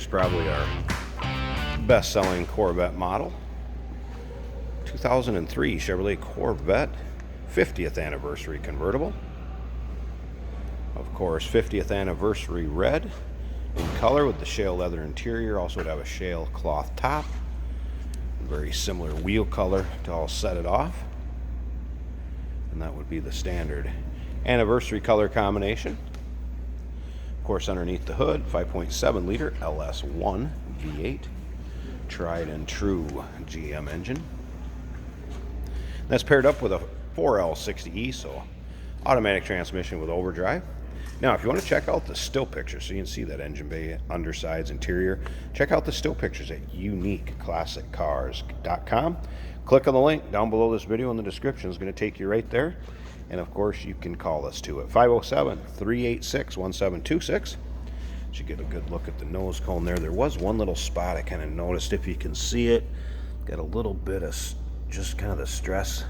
here's probably our best-selling Corvette model. 2003 Chevrolet Corvette 50th anniversary convertible. Of course, 50th anniversary red in color with the shale leather interior. Also would have a shale cloth top. Very similar wheel color to all set it off. And that would be the standard anniversary color combination. Of course, underneath the hood, 5.7 liter LS1 V8, tried and true GM engine. That's paired up with a 4L60E, so automatic transmission with overdrive. Now, if you want to check out the still pictures, so you can see that engine bay, undersides, interior, check out the still pictures at uniqueclassiccars.com. Click on the link down below this video in the description. It's going to take you right there. And of course, you can call us too at 507-386-1726. You get a good look at the nose cone there. There was one little spot I kind of noticed, if you can see it. Got a little bit of just kind of the stress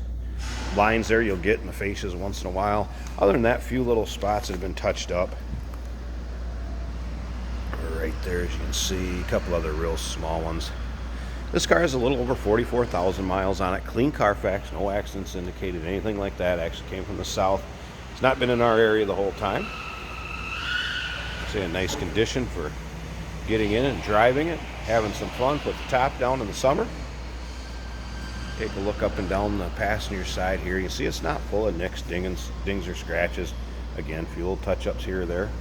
lines there you'll get in the fascias once in a while. Other than that, few little spots that have been touched up. Right there, as you can see, a couple other real small ones. This car has a little over 44,000 miles on it. Clean Carfax, no accidents indicated, anything like that. Actually came from the south. It's not been in our area the whole time. It's in nice condition for getting in and driving it, having some fun. Put the top down in the summer. Take a look up and down the passenger side here. You can see it's not full of nicks, dings, or scratches. Again, a few little touch-ups here or there.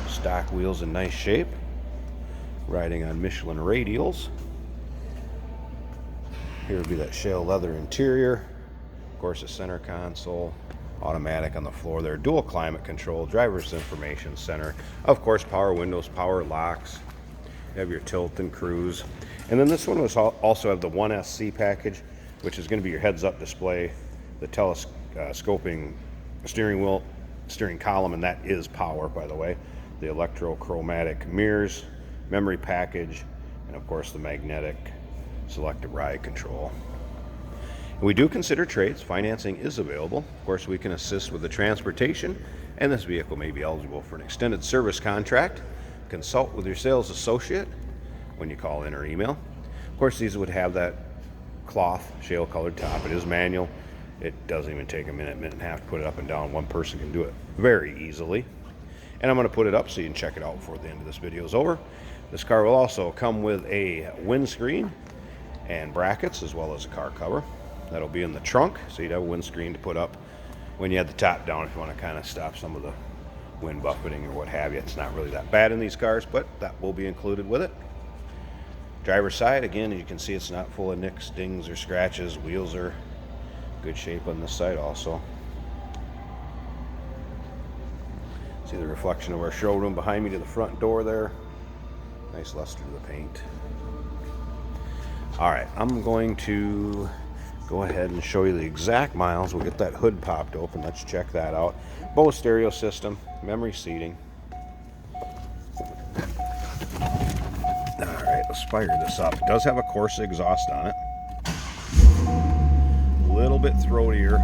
Stock wheels in nice shape. Riding on Michelin radials. Here would be that shale leather interior. Of course, a center console, automatic on the floor there, dual climate control, driver's information center, of course power windows, power locks. You have your tilt and cruise. And then this one was also have the 1SC package, which is going to be your heads-up display, the telescoping steering wheel, steering column, and that is power, by the way. The electrochromatic mirrors, memory package, and of course the magnetic selective ride control. And we do consider trades. Financing is available. Of course, we can assist with the transportation, and this vehicle may be eligible for an extended service contract. Consult with your sales associate when you call in or email. Of course, these would have that cloth shale colored top. It is manual. It doesn't even take a minute and a half to put it up and down. One person can do it very easily. And I'm going to put it up so you can check it out before the end of this video is over. This car will also come with a windscreen and brackets, as well as a car cover. That'll be in the trunk, so you'd have a windscreen to put up when you have the top down if you want to kind of stop some of the wind buffeting or what have you. It's not really that bad in these cars, but that will be included with it. Driver's side, again, as you can see, it's not full of nicks, dings, or scratches. Wheels are good shape on this side also. See the reflection of our showroom behind me to the front door there. Nice luster to the paint. All right, I'm going to go ahead and show you the exact miles. We'll get that hood popped open. Let's check that out. Bose stereo system, memory seating. All right, let's fire this up. It does have a Corsa exhaust on it. A little bit throatier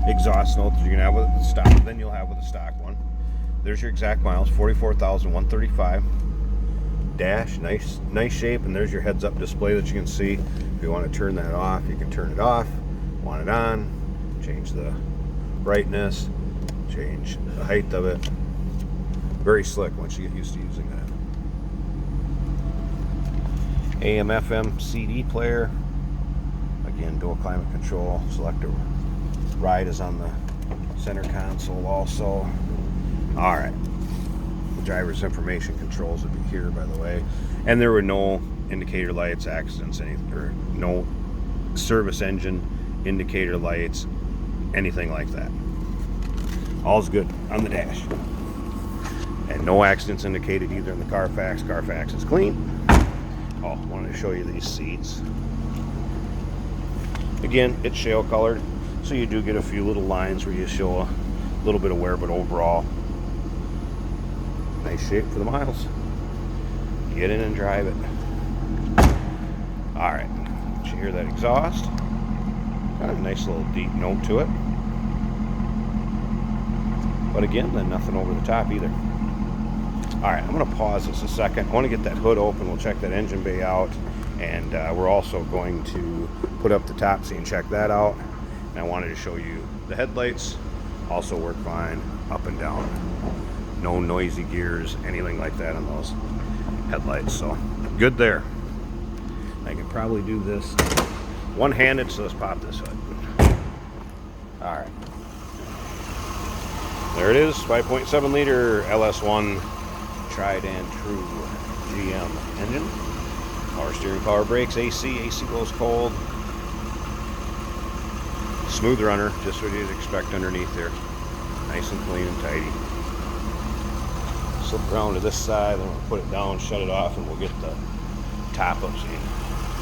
exhaust notes you're gonna have with the stock than you'll have with the stock one. There's your exact miles, 44,135. Dash, nice shape, and there's your heads-up display that you can see. If you want to turn that off, you can turn it off. Want it on, change the brightness, change the height of it. Very slick once you get used to using that. AM, FM, CD player. Again, dual climate control. Selective ride is on the center console also. All right. The driver's information controls would be here, by the way. And there were no indicator lights, accidents, or no service engine indicator lights, anything like that. All's good on the dash. And no accidents indicated either in the Carfax. Carfax is clean. Oh, I wanted to show you these seats. Again, it's shale colored, so you do get a few little lines where you show a little bit of wear, but overall, nice shape for the miles. Get in and drive it. All right, did you hear that exhaust? Got a nice little deep note to it. But again, then nothing over the top either. All right, I'm gonna pause this a second. I wanna get that hood open. We'll check that engine bay out. And we're also going to put up the top so you can check that out. And I wanted to show you the headlights. Also work fine up and down. No noisy gears, anything like that on those headlights. So good there. I can probably do this one-handed, so let's pop this hood. All right. There it is, 5.7 liter LS1 tried and true GM engine. Power steering, power brakes, AC blows cold. Smooth runner, just what you'd expect underneath there. Nice and clean and tidy. Slip around to this side, then we'll put it down, shut it off, and we'll get the top up. So you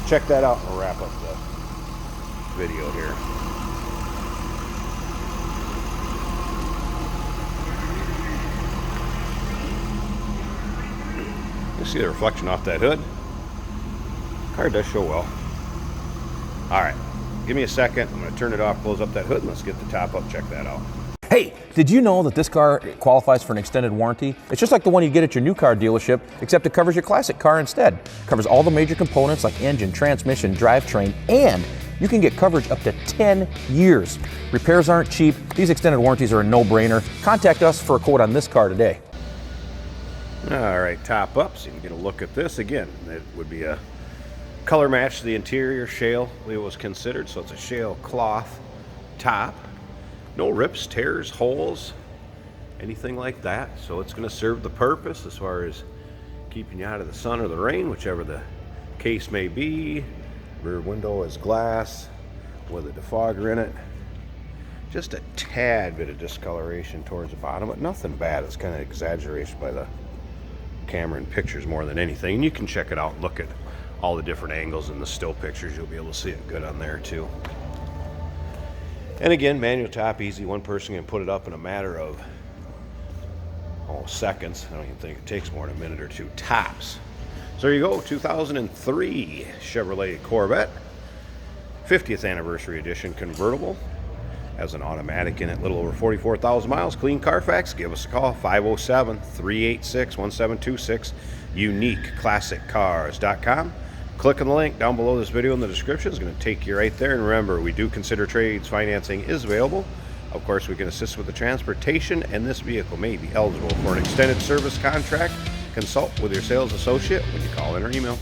check that out, and we'll wrap up the video here. You see the reflection off that hood? Car does show well. All right, give me a second. I'm gonna turn it off, close up that hood, and let's get the top up, check that out. Hey, did you know that this car qualifies for an extended warranty? It's just like the one you get at your new car dealership, except it covers your classic car instead. It covers all the major components like engine, transmission, drivetrain, and you can get coverage up to 10 years. Repairs aren't cheap. These extended warranties are a no-brainer. Contact us for a quote on this car today. All right, top up, so you can get a look at this. Again, it would be a color match to the interior. Shale, it was considered, so it's a shale cloth top. No rips, tears, holes, anything like that. So it's going to serve the purpose as far as keeping you out of the sun or the rain, whichever the case may be. Rear window is glass with a defogger in it. Just a tad bit of discoloration towards the bottom, but nothing bad. It's kind of exaggeration by the camera and pictures more than anything. And you can check it out and look at all the different angles in the still pictures. You'll be able to see it good on there too. And again, manual top, easy. One person can put it up in a matter of seconds. I don't even think it takes more than a minute or two tops. So there you go, 2003 Chevrolet Corvette, 50th anniversary edition convertible. Has an automatic in it, a little over 44,000 miles. Clean Carfax. Give us a call, 507-386-1726, uniqueclassiccars.com. Click on the link down below this video in the description. It's going to take you right there. And remember, we do consider trades. Financing is available. Of course, we can assist with the transportation, and this vehicle may be eligible for an extended service contract. Consult with your sales associate when you call in or email.